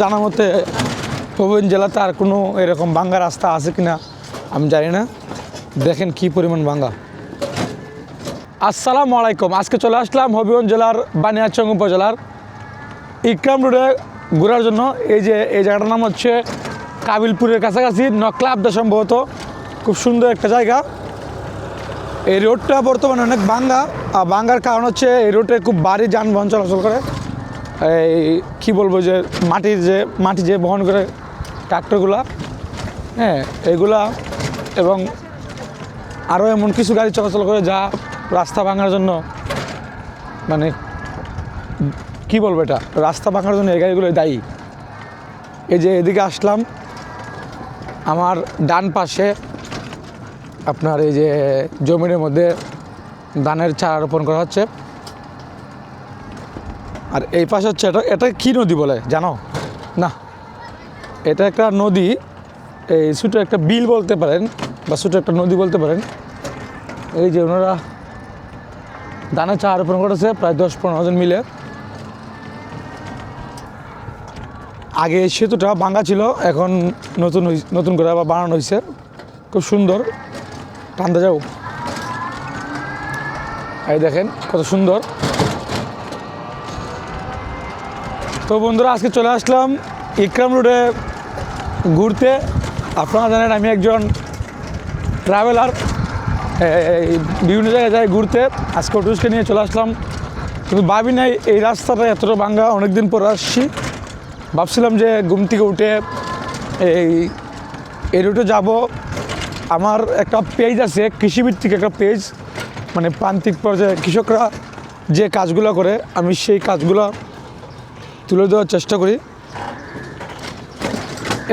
জানা মতে হবিগঞ্জ জেলাতে আর কোনো এরকম ভাঙ্গা রাস্তা আছে কিনা আমি জানি না। দেখেন কি পরিমাণ ভাঙ্গা। আসসালামু আলাইকুম। আজকে চলে আসলাম হবিগঞ্জ জেলার বানিয়াচং উপজেলার ইকরাম রোডে ঘোরার জন্য। এই জায়গাটার নাম হচ্ছে কাবিলপুরের কাছাকাছি নকলা আবদা, সম্ভবত খুব সুন্দর একটা জায়গা। এই রোডটা বর্তমানে অনেক ভাঙ্গার কারণ হচ্ছে এই রোডে খুব ভারী যানবাহন চলাচল করে। এই কী বলবো যে মাটি যে বহন করে ট্রাক্টরগুলা, হ্যাঁ এগুলা, এবং আরও এমন কিছু গাড়ি চলাচল করে যা রাস্তা ভাঙার জন্য, মানে কি বলবো, এটা রাস্তা ভাঙার জন্য এই গাড়িগুলো দায়ী। এই যে এদিকে আসলাম, আমার ডান পাশে আপনার এই যে জমির মধ্যে ধানের চারা রোপণ করা হচ্ছে। আর এই পাশে হচ্ছে এটা কী নদী বলে জানো? না, এটা একটা নদী, এই ছোটো একটা বিল বলতে পারেন বা ছোটো একটা নদী বলতে পারেন। এই যে ওনারা ধানের চারা রোপণ করেছে প্রায় 10-15 জন মিলে। আগে এই সেতুটা ভাঙ্গা ছিল, এখন নতুন করে আবার বানানো হয়েছে, খুব সুন্দর। টানতে যাও, এই দেখেন কত সুন্দর। তো বন্ধুরা, আজকে চলে আসলাম ইকরাম রোডে ঘুরতে। আপনারা জানেন আমি একজন ট্রাভেলার, বিভিন্ন জায়গায় যাই ঘুরতে। আজকে টুরিস্টকে নিয়ে চলে আসলাম, কিন্তু ভাবি নাই এই রাস্তাটা এতটা ভাঙ্গা। অনেকদিন পর আসছি, ভাবছিলাম যে ঘুম থেকে উঠে এই রুটে যাব। আমার একটা পেজ আছে, কৃষিভিত্তিক একটা পেজ, মানে প্রান্তিক পর্যায়ে কৃষকরা যে কাজগুলো করে আমি সেই কাজগুলো তুলে দেওয়ার চেষ্টা করি।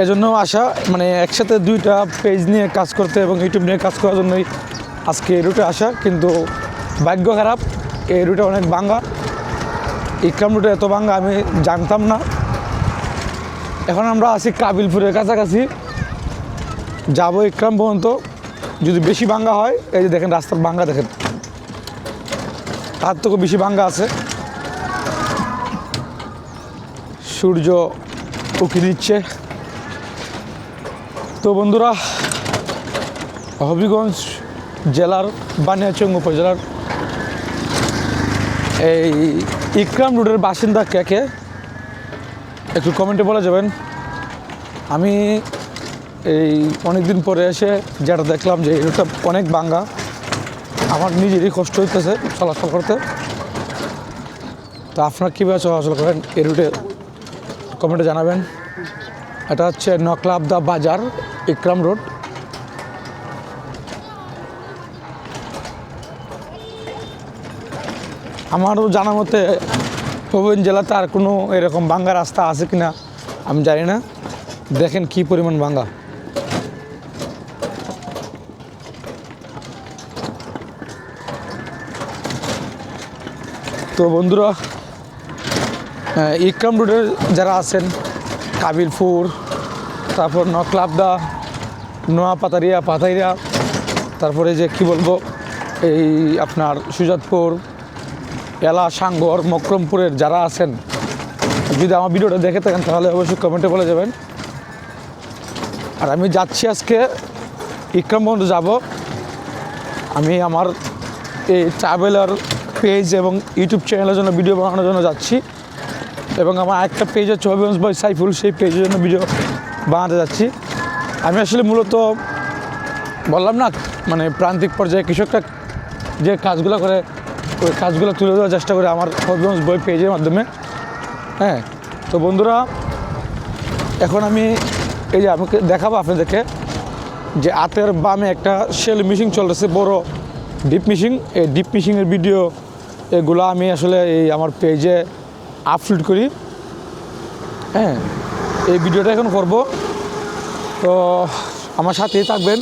এজন্য আসা, মানে একসাথে দুইটা পেজ নিয়ে কাজ করতে এবং ইউটিউব নিয়ে কাজ করার জন্যই আজকে এই রুটে আসা। কিন্তু ভাগ্য খারাপ, এই রুটে অনেক ভাঙ্গা। ইকরাম রুটে এত ভাঙ্গা আমি জানতাম না। এখন আমরা আছি কাবিলপুরের কাছাকাছি, যাবো ইকরাম পর্যন্ত। যদি বেশি ভাঙ্গা হয়, এই যে দেখেন রাস্তার ভাঙ্গা দেখেন, তার থেকেও বেশি ভাঙ্গা আছে। সূর্য উঁকি দিচ্ছে। তো বন্ধুরা, হবিগঞ্জ জেলার বানিয়াচং উপজেলার এই ইকরাম রোডের বাসিন্দা কে একটু কমেন্টে বলে যাবেন। আমি এই অনেকদিন পরে এসে যেটা দেখলাম যে এই রোডটা অনেক ভাঙ্গা, আমার নিজেরই কষ্ট হইতেছে চলাচল করতে। তো আপনারা কীভাবে চলাচল করেন এই রুটে কমেন্টে জানাবেন। এটা হচ্ছে নকলা আবদা বাজার, ইকরাম রোড। আমারও জানা মতে হবিগঞ্জ জেলাতে আর কোনো এরকম ভাঙ্গা রাস্তা আছে কিনা আমি জানি না। দেখেন কি পরিমাণ ভাঙ্গা। তো বন্ধুরা, ইকরাম রোডের যারা আছেন, কাবিলপুর, তারপর নকলা আবদা, নোয়া পাতাইরা, তারপরে যে কি বলবো, এই আপনার সুজাতপুর, এলা, সাঙ্গর, মকরমপুরের যারা আছেন, যদি আমার ভিডিওটা দেখে থাকেন তাহলে অবশ্যই কমেন্টে বলে যাবেন। আর আমি যাচ্ছি আজকে ইকরাম পর্যন্ত যাব। আমি আমার এই ট্রাভেলার পেজ এবং ইউটিউব চ্যানেলের জন্য ভিডিও বানানোর জন্য যাচ্ছি, এবং আমার একটা পেজ হচ্ছে হবিগঞ্জ বয় সাইফুল, সেই পেজের জন্য ভিডিও বানাতে যাচ্ছি। আমি আসলে মূলত বললাম না, মানে প্রান্তিক পর্যায়ে কৃষকরা যে কাজগুলো করে ওই কাজগুলো তুলে দেওয়ার চেষ্টা করি আমার হবিগঞ্জ বই পেজের মাধ্যমে। হ্যাঁ, তো বন্ধুরা, এখন আমি এই যে আমাকে দেখাবো আপনাদেরকে যে হাতের বামে একটা শেল মেশিন চলতেছে, বড় ডিপ মেশিন। এই ডিপ মেশিনের ভিডিও এগুলো আমি আসলে এই আমার পেজে আপলোড করি। হ্যাঁ, এই ভিডিওটা এখন করব, তো আমার সাথেই থাকবেন।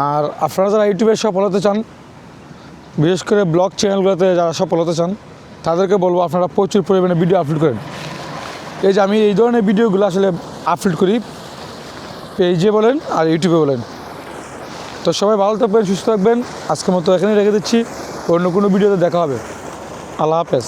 আর আপনারা যারা ইউটিউবে সফল হতে চান, বিশেষ করে ব্লগ চ্যানেলগুলোতে যারা সফল হতে চান, তাদেরকে বলবো আপনারা প্রচুর পরিমাণে ভিডিও আপলোড করেন। এই যে আমি এই ধরনের ভিডিওগুলো আসলে আপলোড করি, পেজে বলেন আর ইউটিউবে বলেন। তো সবাই ভালো থাকবেন, সুস্থ থাকবেন। আজকের মতো এখানেই রেখে দিচ্ছি, অন্য কোনো ভিডিওতে দেখা হবে। আল্লাহ হাফেজ।